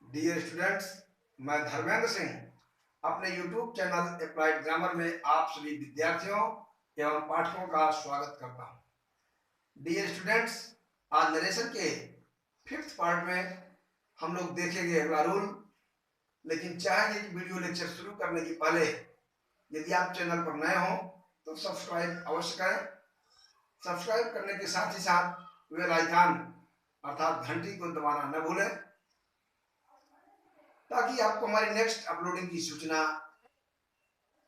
Dear students, मैं धर्मेंद्र सिंह अपने YouTube channel applied grammar में आप सभी विद्यार्थियों एवं पाठकों का स्वागत करता हूं। डियर स्टूडेंट्स, आज नरेशन के 5th पार्ट में हम लोग देखेंगे अगला रूल। लेकिन चाहेंगे कि वीडियो लेक्चर शुरू करने के पहले यदि आप चैनल पर नए हो तो सब्सक्राइब अवश्य करें। सब्सक्राइब करने के साथ ही साथ बेल आइकन अर्थात घंटी को दबाना न भूलें, ताकि आपको हमारी नेक्स्ट अपलोडिंग की सूचना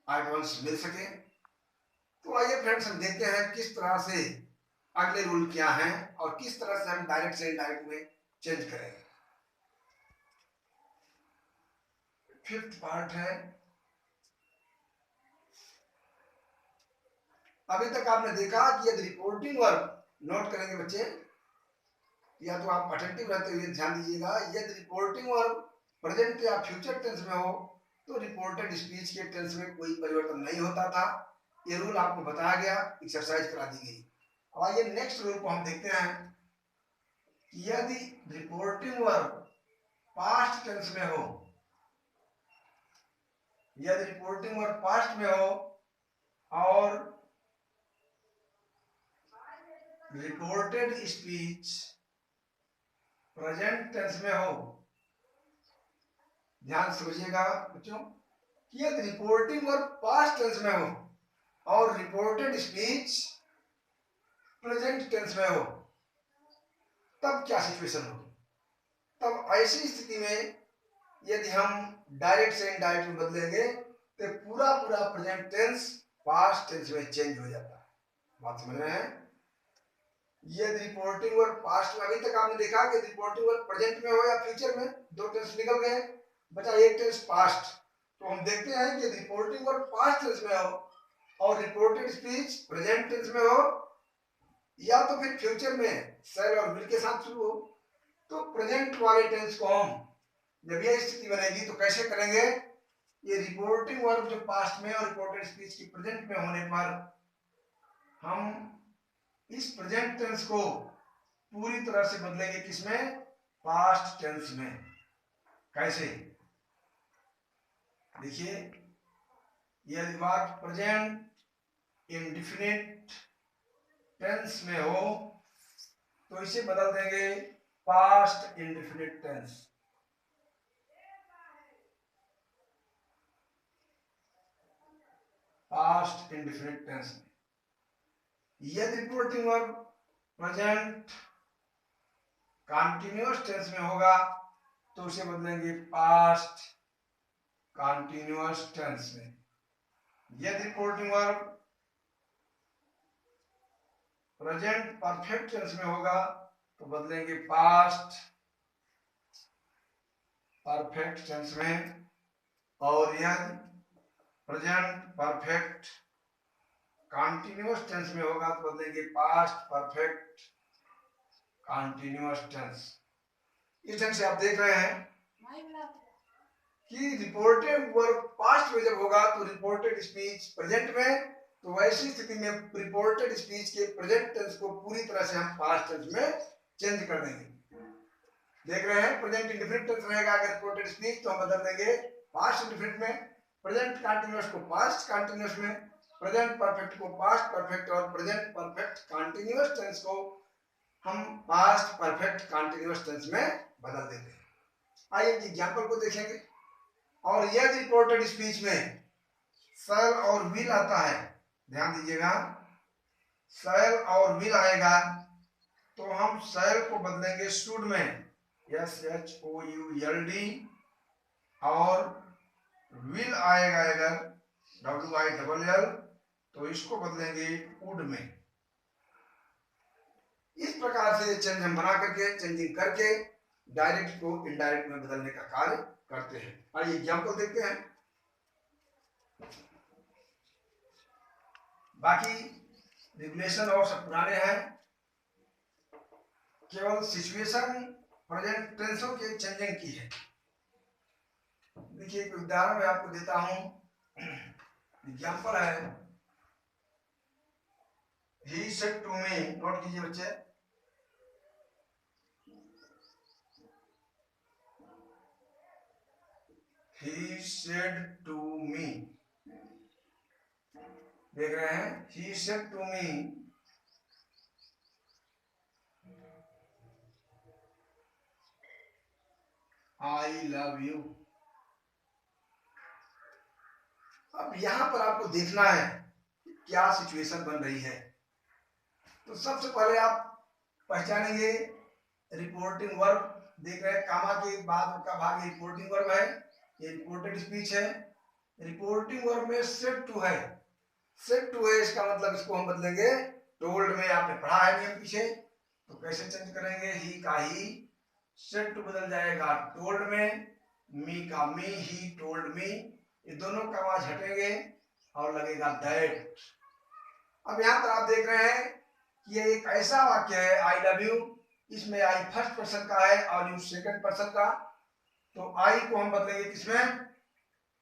एडवांस मिल सके। तो आइए फ्रेंड्स, हम देखते हैं किस तरह से अगले रूल क्या हैं और किस तरह से हम डायरेक्ट से इनडायरेक्ट में चेंज करेंगे। 5th पार्ट है। अभी तक आपने देखा कि यदि रिपोर्टिंग वर्ब नोट करेंगे बच्चे, या तो आप अटेंटिव रहते हुए ध्यान दीजिएगा, यदि रिपोर्टिंग वर्ब प्रेजेंट या फ्यूचर टेंस में हो तो रिपोर्टेड स्पीच के टेंस में कोई परिवर्तन नहीं होता था। ये रूल आपको बताया गया, एक्सरसाइज करा दी गई। अब आइए नेक्स्ट रूल को हम देखते हैं। यदि रिपोर्टिंग वर्ब पास्ट टेंस में हो, यदि रिपोर्टिंग वर्ब पास्ट में हो और रिपोर्टेड स्पीच प्रेजेंट टेंस में हो, ध्यान समझिएगा बच्चों, कि यदि रिपोर्टिंग वर्ब पास्ट टेंस में हो और रिपोर्टेड स्पीच प्रेजेंट टेंस में हो, तब क्या सिचुएशन होगी। तब ऐसी स्थिति में यदि हम डायरेक्ट से इनडायरेक्ट में बदलेंगे तो पूरा प्रेजेंट टेंस पास्ट टेंस में चेंज हो जाता है। बात समझ रहे हैं। यदि रिपोर्टिंग वर्ब पास्ट में, अभी तक आपने देखा कि रिपोर्टिंग वर्ब प्रेजेंट में हो या फ्यूचर में, दो टेंस निकल गए, बचा एक टेंस पास्ट। तो हम देखते हैं कि रिपोर्टिंग वर्ब पास्ट टेंस में हो और रिपोर्टेड स्पीच प्रेजेंट टेंस में हो, या तो फिर फ्यूचर में शैल और विल के साथ शुरू हो, तो प्रेजेंट वाले टेंस को हम जब यह स्थिति बनेगी तो कैसे करेंगे। ये रिपोर्टिंग वर्ब जो पास्ट में और रिपोर्टेड स्पीच की प्रेजेंट में होने पर हम इस प्रेजेंट टेंस को पूरी तरह से बदलेंगे, किसमें, पास्ट टेंस में। कैसे, देखिए, यदि वाक्य प्रेजेंट इंडेफिनिट टेंस में हो तो इसे बदल देंगे past indefinite tense. Past indefinite tense में यदि reporting verb present continuous tense में होगा तो उसे बदलेंगे पास्ट कंटीन्यूअस टेंस में। यदि reporting verb present perfect tense में होगा तो बदलेंगे पास्ट परफेक्ट टेंस में। और यदि प्रेजेंट परफेक्ट कंटीन्यूअस टेंस में होगा तो बदलेंगे पास्ट परफेक्ट कंटीन्यूअस टेंस। इस ढंग से आप देख रहे हैं कि रिपोर्टेड वर्ब पास्ट में जब होगा तो रिपोर्टेड स्पीच प्रेजेंट में, तो वैसी स्थिति में रिपोर्टेड स्पीच के प्रेजेंट टेंस को पूरी तरह से हम पास्ट टेंस में चेंज कर देंगे। देख रहे हैं, प्रेजेंट इंडेफिनिट टेंस रहेगा अगर रिपोर्टेड स्पीच, तो हम बदल देंगे पास्ट इंडेफिनिट में, प्रेजेंट कंटीन्यूअस को पास्ट कंटीन्यूअस में, प्रेजेंट परफेक्ट को पास्ट परफेक्ट और प्रेजेंट परफेक्ट कंटीन्यूअस टेंस को हम पास्ट परफेक्ट कंटीन्यूअस टेंस में बदल देते हैं। आइए एग्जांपल को देखेंगे। और यदि रिपोर्टेड स्पीच में शैल और विल आता है, ध्यान दीजिएगा, शैल और विल आएगा तो हम शैल को बदलेंगे शुड में, SHOULD, और विल आएगा अगर WILL तो इसको बदलेंगे वुड में। इस प्रकार से चेंज हम बना करके, चेंजिंग करके डायरेक्ट को इनडायरेक्ट में बदलने का कार्य करते हैं। आइए एग्जांपल देखते हैं। बाकी रेगुलेशन और सब पुराने हैं, केवल सिचुएशन प्रेजेंट टेंसों के चेंजिंग की है। देखिए, एक उदाहरण मैं आपको देता हूं। एग्जांपल है, he said to me, note कीजिए बच्चे, he said to me, देख रहे हैं, he said to me, I love you। अब यहां पर आपको देखना है क्या सिचुएशन बन रही है। तो सबसे पहले आप पहचानेंगे रिपोर्टिंग वर्ब, देख रहे हैं कामा के बाद का भाग रिपोर्टिंग वर्ब है, ये रिपोर्टेड स्पीच है। रिपोर्टिंग वर्ब में सेड टू है, सेड टू है इसका मतलब इसको हम बदलेंगे टोल्ड में। आपने पढ़ा है नियम पीछे, तो कैसे चेंज करेंगे, ही का ही, सेड टू बदल जाएगा टोल्ड में, मी का मी, ही टोल्ड मी, ये दोनों का आवाज हटेंगे और लगेगा दैट। अब यहां पर आप देख रहे हैं कि ये एक ऐसा वाक्य है आई लव यू, इसमें आई फर्स्ट पर्सन का है और यू सेकंड पर्सन का, तो आई को हम बदलेंगे किसमें,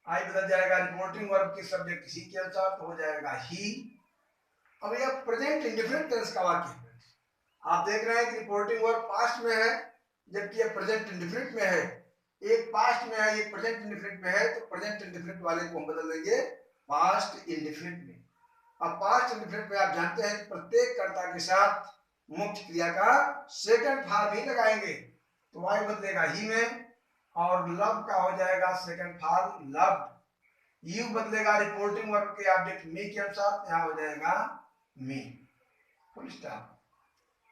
आई बदल जाएगा रिपोर्टिंग वर्ब के सब्जेक्ट ही के अनुसार, तो हो जाएगा ही। अब यह प्रेजेंट इंडिफरेंट टेंस का वाक्य है। आप देख रहे हैं कि रिपोर्टिंग वर्ब पास्ट में है जबकि यह प्रेजेंट इंडिफरेंट में है, एक पास्ट में है एक प्रेजेंट इंडिफरेंट में है, तो प्रेजेंट इंडिफरेंट वाले को हम बदल देंगे पास्ट इंडिफरेंट में। अब पास्ट इंडिफरेंट में आप जानते हैं प्रत्येक कर्ता के साथ मुख्य क्रिया का सेकंड फॉर्म ही लगाएंगे, तो वाई बदलेगा ही में और लव का हो जाएगा सेकंड फॉर्म लव्ड, यू बदलेगा रिपोर्टिंग वर्ब के ऑब्जेक्ट मी के अनुसार, यहां हो जाएगा me, full stop.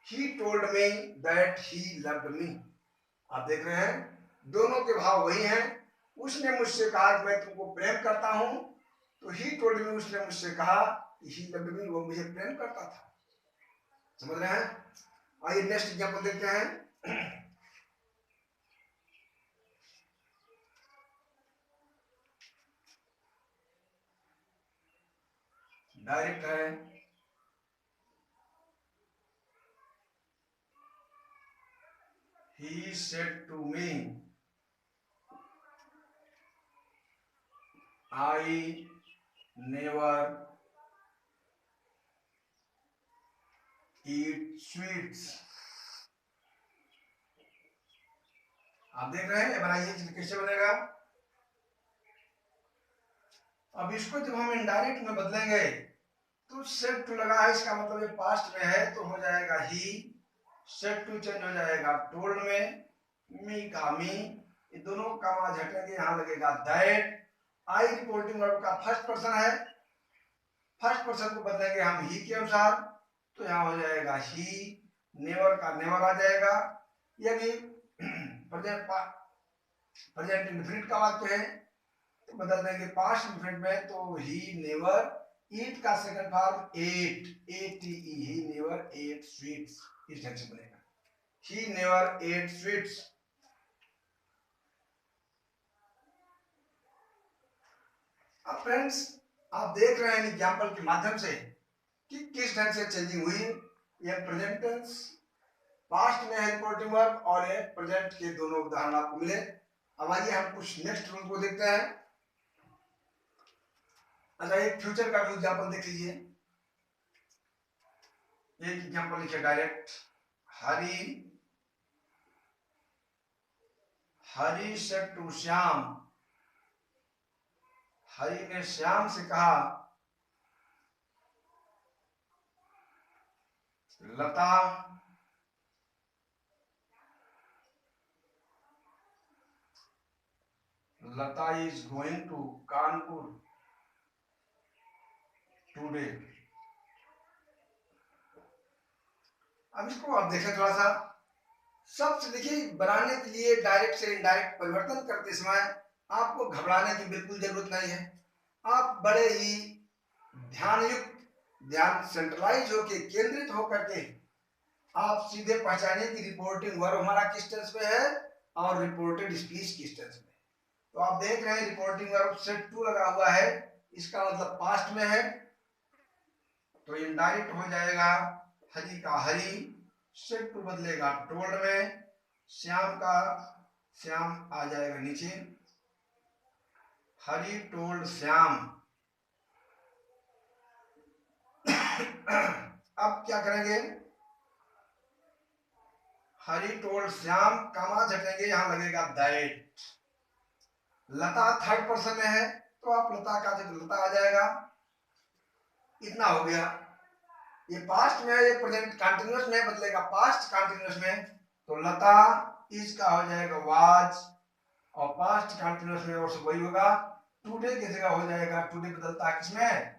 He told me that he loved me. आप देख रहे हैं दोनों के भाव वही हैं। उसने मुझसे कहा कि मैं तुमको प्रेम करता हूं, तो ही टोल्ड मी, उसने मुझसे कहा कि ही लव्ड मी, वो मुझे प्रेम करता था। समझ रहे हैं? आइए नेक्स्ट एग्जांपल देखते हैं। डायरेक्ट है, he said to me, I never eat sweets। आप देख रहे हैं, बनाइए कैसे बनेगा। अब इसको जब हम इनडायरेक्ट में बदलेंगे तो सेड टू लगा है, इसका मतलब ये पास्ट में है, तो हो जाएगा ही, सेड टू चेंज हो जाएगा टोल्ड में, मी का मी, ये दोनों का आवाज हटेंगे, यहां लगेगा दैट। आई रिपोर्टिंग वर्ब का फर्स्ट पर्सन है, फर्स्ट पर्सन को बदलेंगे हम ही के अनुसार, तो यहां हो जाएगा ही, नेवर का नेवर आ जाएगा। यह भी प्रेजेंट इंडेफिनिट का वाक्य है, तो बदल देंगे पास्ट इंडेफिनिट में, तो ही नेवर ईट का second form ate, A T E, he never ate sweets, इस ढंग से बनेगा, ही नेवर एट स्वीट्स। अब फ्रेंड्स आप देख रहे हैं एग्जांपल के माध्यम से कि किस ढंग से चेंजिंग हुई। यह प्रेजेंट टेंस, पास्ट में है रिपोर्टिंग वर्ब, और ये प्रेजेंट के दोनों उदाहरण आपको मिले। अब आइए हम कुछ नेक्स्ट रूल को देखते हैं। अच्छा, एक फ्यूचर का भी एग्जांपल देख लीजिए। एक एग्जांपल लिखिए direct, Hari said to Shyam, Hari ने श्याम से कहा, Lata is going to Kanpur today. अब इसको आप देखें थोड़ा सा, शब्द लिखिए बनाने के लिए डायरेक्ट से इनडायरेक्ट परिवर्तन करते समय आपको घबराने की बिल्कुल जरूरत नहीं है। आप बड़े ही ध्यान युक्त, ध्यान सेंट्रलाइज होकर, केंद्रित होकर के आप सीधे पहचानिए कि रिपोर्टिंग वर्ब हमारा किस टेंस में है और रिपोर्टेड स्पीच किस टेंस में। तो आप देख रहे हैं रिपोर्टिंग वर्ब सेड टू लगा हुआ है, इसका मतलब पास्ट में है, तो इनडायरेक्ट हो जाएगा हरी का हरी, सेड टू बदलेगा टोल्ड में, श्याम का श्याम आ जाएगा नीचे, हरी टोल्ड श्याम। अब क्या करेंगे, हरी टोल्ड श्याम, कामा झटेंगे, यहां लगेगा दैट। लता थर्ड पर्सन में है तो आप लता का जगह लता आ जाएगा। इतना हो गया। ये पास्ट में है, ये प्रेजेंट कंटिन्यूअस में बदलेगा पास्ट कंटिन्यूअस में, तो लता इज का हो जाएगा वाज, और पास्ट कंटिन्यूअस में और वही होगा। टुडे की जगह हो जाएगा, टुडे बदलता है किसमें,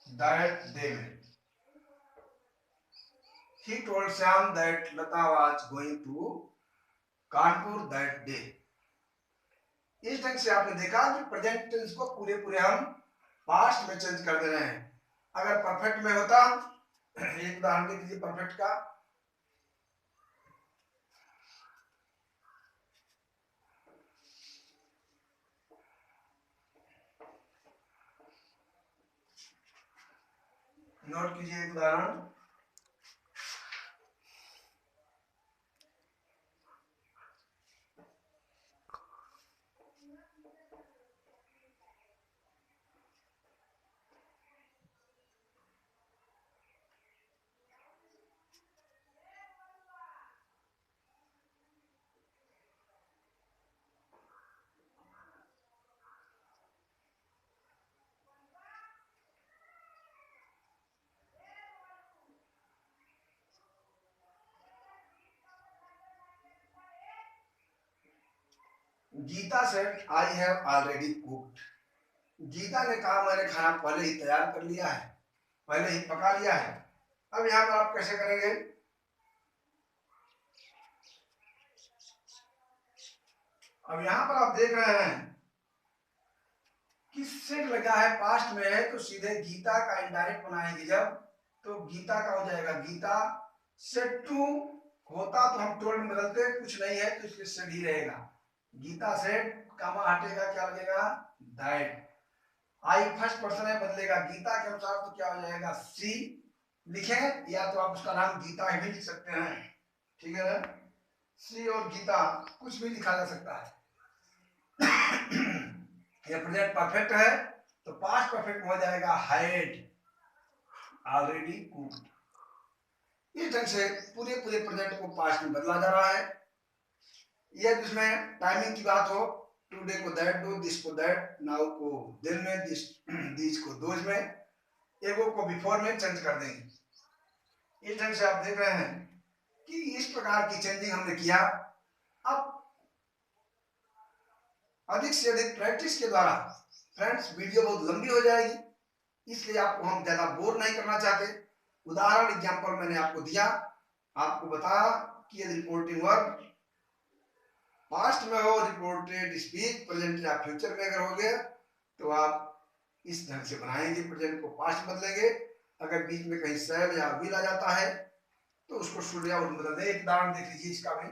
दैट डे में। He told Shyam that Lata was going to Kanpur that day. इस ढंग से आपने देखा कि प्रेजेंट टेंस को पूरे पूरे हम पास्ट में चेंज कर दे रहे हैं। अगर परफेक्ट में होता, एक उदाहरण दे दीजिए परफेक्ट का। नोट कीजिए एक उदाहरण। Geeta said I have already cooked. Geeta ने कहा मैंने खाना पहले ही तैयार कर लिया है, पहले ही पका लिया है। अब यहाँ पर आप कैसे करेंगे, अब यहाँ पर आप देख रहे हैं कि सेड लगा है पास्ट में है, तो सीधे गीता का इनडायरेक्ट बनाएंगे जब, तो गीता का हो जाएगा गीता। सेड टू होता तो हम टोल्ड में बदलते, कुछ नहीं है तो इसलिए सेड ही रहेगा। गीता सेड कामा हटेगा, क्या लगेगा, दैट। आई फर्स्ट पर्सन है, बदलेगा गीता के अनुसार, तो क्या हो जाएगा, सी लिखे, या तो आप उसका नाम गीता भी लिख सकते हैं, ठीक है ना। सी और गीता कुछ भी लिखा जा सकता है। ये प्रेजेंट परफेक्ट है तो पास्ट परफेक्ट हो जाएगा हैड ऑलरेडी कुक्ड। इस ढंग से पूरे पूरे प्रेजेंट को पास्ट में बदला जा रहा है। यह जिसमें टाइमिंग की बात हो, टुडे को दैट दो, दिस को दैट, नाउ को दिन में, दिस को दोज में, एगो को बिफोर में चेंज कर देंगे। इस ढंग से आप देख रहे हैं कि इस प्रकार की चेंजिंग हमने किया। अब अधिक से अधिक प्रैक्टिस के द्वारा फ्रेंड्स वीडियो बहुत लंबी हो जाएगी, इसलिए आपको हम ज्यादा बोर नहीं करना चाहते। उदाहरण एग्जांपल मैंने आपको दिया, आपको बताया कि यदि रिपोर्टिंग वर्ब पास्ट में हो, रिपोर्टेड स्पीच प्रेजेंट या फ्यूचर में अगर हो गया तो आप इस ढंग से बनाएंगे, प्रेजेंट को पास्ट बदलेंगे। अगर बीच में कहीं शैल या विल आ जाता है तो उसको शुड या वुड बदल दें। एक उदाहरण देख लीजिए, इसका भी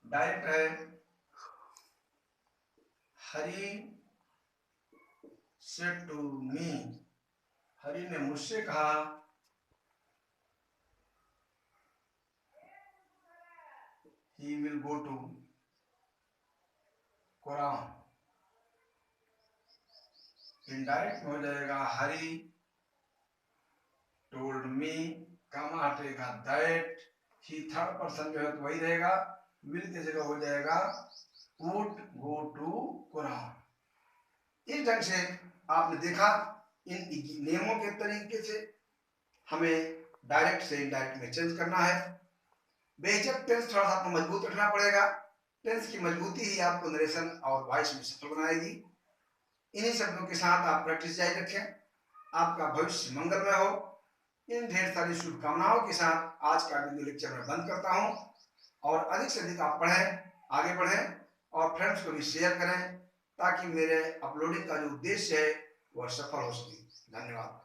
डायरेक्ट है। हरी सेड टू मी, हरी ने मुझसे कहा ही विल गो टू कुरान। इनडायरेक्ट हो जाएगा हरी टोल्ड मी, कामा हटेगा दैट, ही थर्ड पर्सन जो है तो वही रहेगा, विल की जगह हो जाएगा वुड गो टू कुरान। इस ढंग से आपने देखा इन नियमों के तरीके से हमें डायरेक्ट से इनडायरेक्ट में चेंज करना है। बेशक टेंस थोड़ा सा आपको मजबूत रखना पड़ेगा, टेंस की मजबूती ही आपको नरेशन और वॉइस में सफल बनाएगी। इन्हीं शब्दों के साथ आप प्रैक्टिस जारी रखें, आपका भविष्य मंगलमय हो। इन ढेर सारी शुभकामनाओं के साथ आज का वीडियो लेक्चर मैं बंद करता हूं, और अधिक से अधिक आप पढ़ें, आगे बढ़ें और फ्रेंड्स को भी शेयर करें, ताकि मेरे अपलोडिंग का जो उद्देश्य है वह सफल हो सके। धन्यवाद।